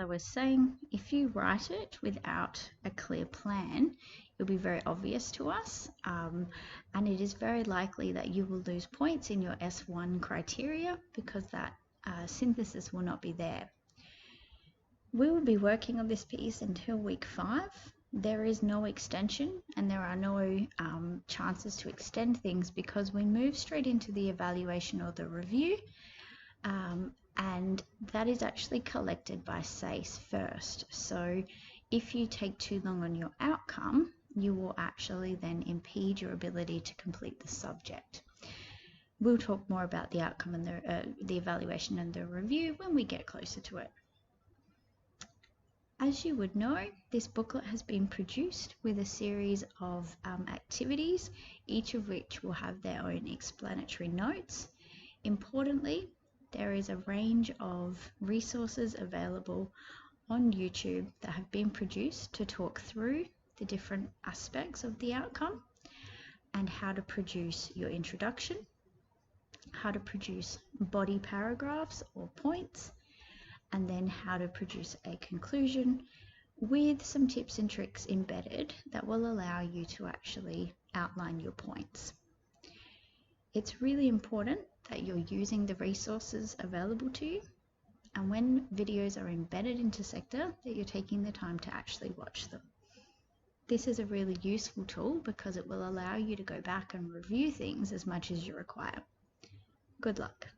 I was saying, if you write it without a clear plan, it'll be very obvious to us, and it is very likely that you will lose points in your S1 criteria because that synthesis will not be there. We will be working on this piece until week 5. There is no extension and there are no chances to extend things because we move straight into the evaluation or the review, and that is actually collected by SACE first. So if you take too long on your outcome, you will actually then impede your ability to complete the subject. We'll talk more about the outcome and the evaluation and the review when we get closer to it. As you would know, this booklet has been produced with a series of activities, each of which will have their own explanatory notes. Importantly, there is a range of resources available on YouTube that have been produced to talk through the different aspects of the outcome and how to produce your introduction, how to produce body paragraphs or points, and then how to produce a conclusion with some tips and tricks embedded that will allow you to actually outline your points. It's really important that you're using the resources available to you, and when videos are embedded into Sector, that you're taking the time to actually watch them. This is a really useful tool because it will allow you to go back and review things as much as you require. Good luck.